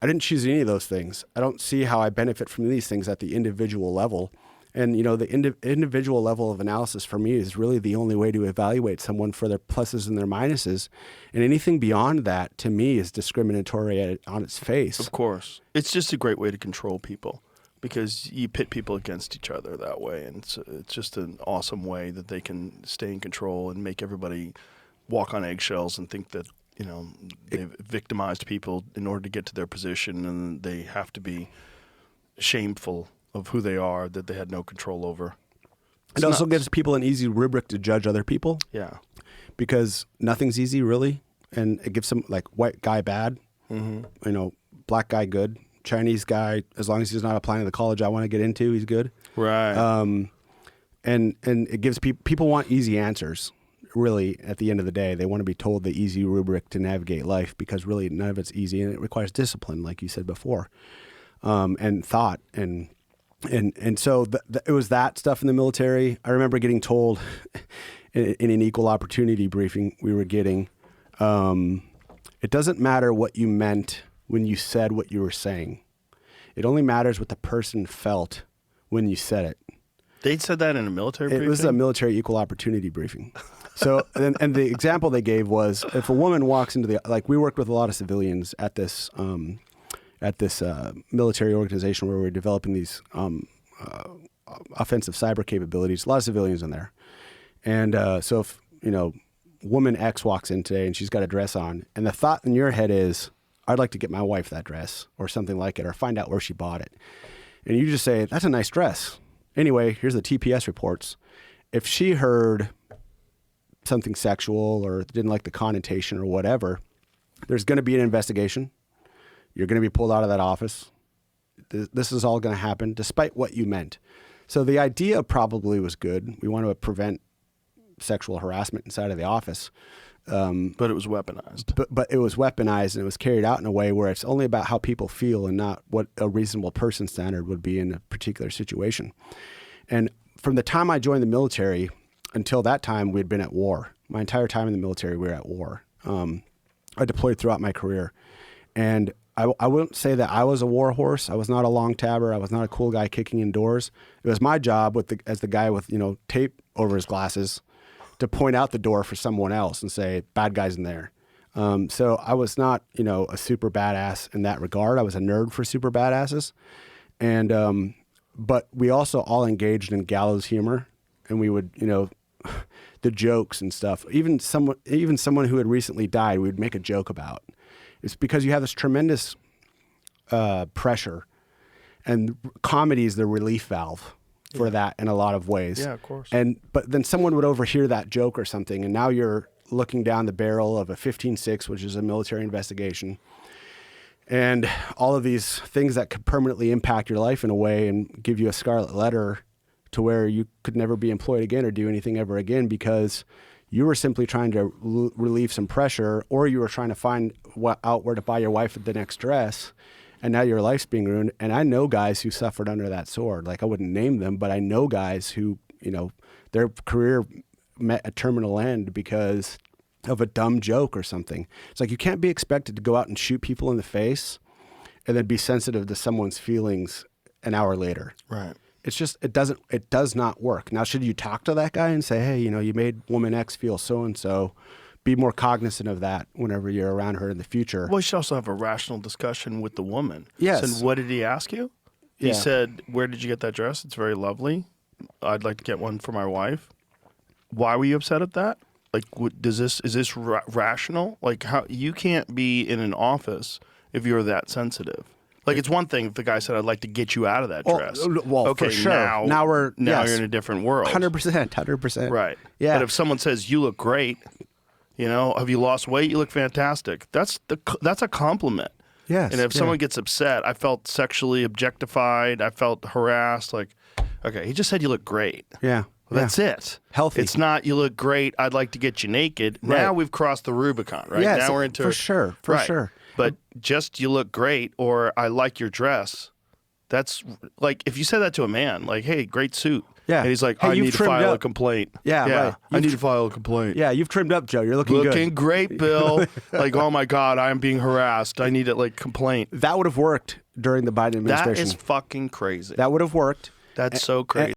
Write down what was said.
I didn't choose any of those things. I don't see how I benefit from these things at the individual level. And, the individual level of analysis for me is really the only way to evaluate someone for their pluses and their minuses. And anything beyond that, to me, is discriminatory on its face. Of course. It's just a great way to control people because you pit people against each other that way. And it's just an awesome way that they can stay in control and make everybody walk on eggshells and think that, they've victimized people in order to get to their position, and they have to be shameful of who they are that they had no control over. It also gives people an easy rubric to judge other people. Yeah. Because nothing's easy, really. And it gives them, like, white guy bad, black guy good, Chinese guy, as long as he's not applying to the college I want to get into, he's good. Right. And it gives people want easy answers. Really, at the end of the day, they want to be told the easy rubric to navigate life, because really none of it's easy, and it requires discipline, like you said before, and thought, and so it was that stuff in the military. I remember getting told in an equal opportunity briefing we were getting, it doesn't matter what you meant when you said what you were saying. It only matters what the person felt when you said it. They said that in a military briefing? It was a military equal opportunity briefing. So, and the example they gave was, if a woman walks into we worked with a lot of civilians at this military organization where we were developing these offensive cyber capabilities, a lot of civilians in there. And so if, woman X walks in today and she's got a dress on, and the thought in your head is, I'd like to get my wife that dress or something like it, or find out where she bought it. And you just say, that's a nice dress. Anyway, here's the TPS reports. If she heard something sexual or didn't like the connotation or whatever, there's going to be an investigation. You're going to be pulled out of that office. This is all going to happen despite what you meant. So the idea probably was good. We want to prevent sexual harassment inside of the office. But it was weaponized. But it was weaponized, and it was carried out in a way where it's only about how people feel and not what a reasonable person standard would be in a particular situation. And from the time I joined the military until that time, we'd been at war. My entire time in the military, we were at war. I deployed throughout my career. And I wouldn't say that I was a war horse. I was not a long tabber. I was not a cool guy kicking in doors. It was my job as the guy with, tape over his glasses to point out the door for someone else and say, bad guys in there. So I was not, a super badass in that regard. I was a nerd for super badasses. And, but we also all engaged in gallows humor, and we would, the jokes and stuff. Even someone who had recently died, we would make a joke about. It's because you have this tremendous pressure, and comedy is the relief valve for that in a lot of ways. Yeah, of course. But then someone would overhear that joke or something, and now you're looking down the barrel of a 15-6, which is a military investigation, and all of these things that could permanently impact your life in a way and give you a scarlet letter to where you could never be employed again or do anything ever again, because you were simply trying to relieve some pressure, or you were trying to find out where to buy your wife the next dress, and now your life's being ruined. And I know guys who suffered under that sword. Like, I wouldn't name them, but I know guys who, their career met a terminal end because of a dumb joke or something. It's like, you can't be expected to go out and shoot people in the face and then be sensitive to someone's feelings an hour later. Right. It's just, it does not work. Now, should you talk to that guy and say, hey, you made woman X feel so-and-so, be more cognizant of that whenever you're around her in the future. Well, you should also have a rational discussion with the woman. Yes. And what did he ask you? He said, where did you get that dress? It's very lovely. I'd like to get one for my wife. Why were you upset at that? Like, is this rational? Like, how you can't be in an office if you're that sensitive. Like, it's one thing if the guy said, I'd like to get you out of that dress. Well, okay, for sure. Now you're in a different world. 100%. Right. Yeah. But if someone says, you look great, have you lost weight? You look fantastic. That's a compliment. Yes. And if someone gets upset, I felt sexually objectified. I felt harassed. Like, okay, he just said you look great. Yeah. Well, that's it. Healthy. It's not, you look great, I'd like to get you naked. Right. Now we've crossed the Rubicon, right? Yes, now we're into for sure. But just you look great, or I like your dress. That's like, if you said that to a man, like, hey, great suit. Yeah. And he's like, Hey, I you've need to trimmed file a up. complaint. Yeah, right. I need to file a complaint. Yeah, you've trimmed up, Joe. You're looking Looking good. great, Bill. Like, oh my God, I am being harassed. I need a complaint. That would have worked during the Biden administration. That is fucking crazy. That would have worked. That's so crazy.